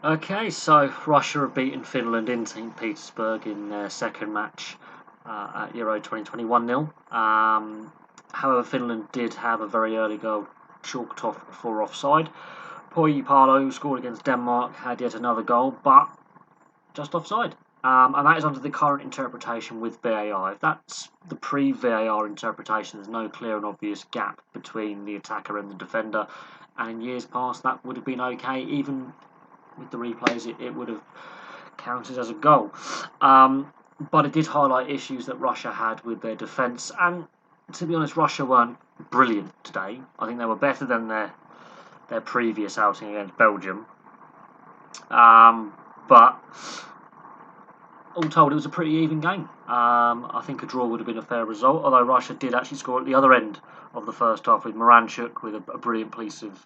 Okay, so Russia have beaten Finland in St. Petersburg in their second match at Euro 2021 0. However, Finland did have a very early goal chalked off for offside. Palo, who scored against Denmark, had yet another goal, but just offside. And that is under the current interpretation with VAR. If that's the pre-VAR interpretation, there's no clear and obvious gap between the attacker and the defender. And in years past, that would have been okay, even with the replays, it would have counted as a goal. But it did highlight issues that Russia had with their defence. And to be honest, Russia weren't brilliant today. I think they were better than their previous outing against Belgium. But all told, it was a pretty even game. I think a draw would have been a fair result, although Russia did actually score at the other end of the first half with Miranchuk with a brilliant piece of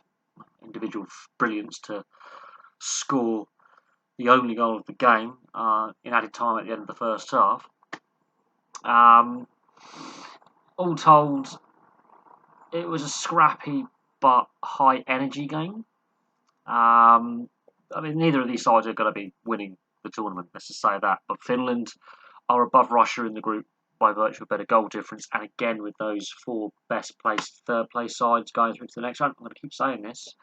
individual brilliance to score the only goal of the game in added time at the end of the first half. All told, it was a scrappy but high energy game. Neither of these sides are going to be winning the tournament, let's just say that. But Finland are above Russia in the group by virtue of better goal difference. And again, with those four best placed third place sides going through to the next round, I'm going to keep saying this.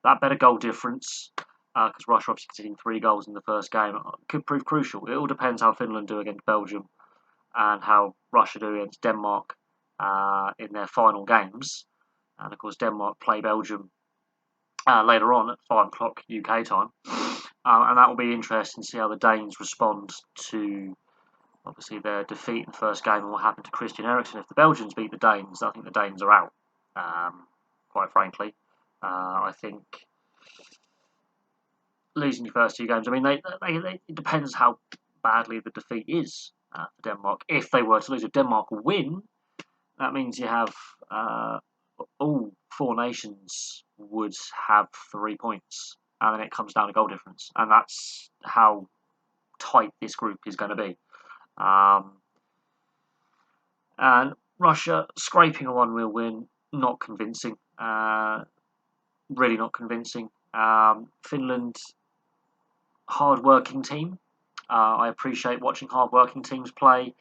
That better goal difference, because Russia obviously conceding 3 goals in the first game, could prove crucial. It all depends how Finland do against Belgium and how Russia do against Denmark in their final games. And of course, Denmark play Belgium later on at 5 o'clock UK time. And that will be interesting to see how the Danes respond to obviously their defeat in the first game and what happened to Christian Eriksen. If the Belgians beat the Danes, I think the Danes are out, quite frankly. I think losing your first 2 games, it depends how badly the defeat is for Denmark. If they were to lose, if Denmark win, that means you have all 4 nations would have 3 points, and then it comes down to goal difference, and that's how tight this group is going to be. And Russia scraping a 1-0 win, not convincing. Really not convincing. Finland, hard-working team. I appreciate watching hard-working teams play.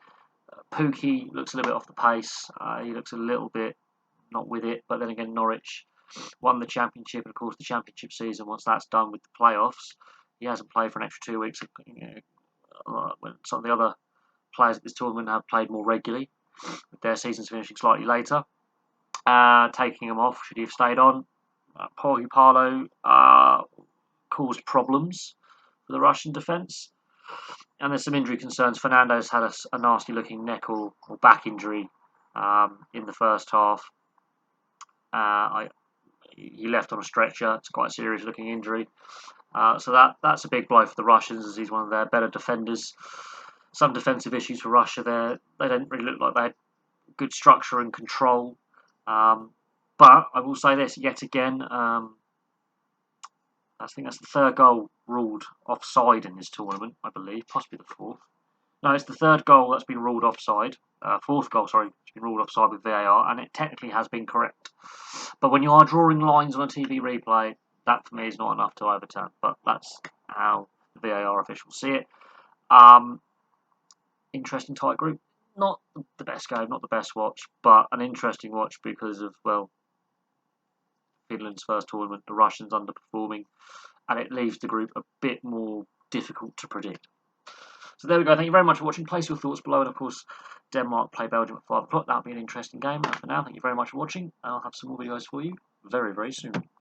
Pukki looks a little bit off the pace. He looks a little bit not with it. But then again, Norwich won the championship. And of course, the championship season, once that's done with the playoffs, he hasn't played for an extra 2 weeks. When some of the other players at this tournament have played more regularly, with their seasons finishing slightly later. Taking him off, should he have stayed on? Palo caused problems for the Russian defence. And there's some injury concerns. Fernando's had a nasty-looking neck or back injury in the first half. He left on a stretcher. It's quite a serious-looking injury. So that's a big blow for the Russians, as he's one of their better defenders. Some defensive issues for Russia there. They don't really look like they had good structure and control. But I will say this, yet again, I think that's the 3rd goal ruled offside in this tournament, I believe, possibly the 4th. No, it's the 3rd goal that's been ruled offside. 4th goal, sorry, it's been ruled offside with VAR, and it technically has been correct. But when you are drawing lines on a TV replay, that for me is not enough to overturn. But that's how the VAR officials see it. Interesting tight group. Not the best game, not the best watch, but an interesting watch because of, well, Finland's first tournament, the Russians underperforming, and it leaves the group a bit more difficult to predict. So there we go. Thank you very much for watching. Place your thoughts below, and of course, Denmark play Belgium at 5 o'clock. That'll be an interesting game. And for now, thank you very much for watching, and I'll have some more videos for you very, very soon.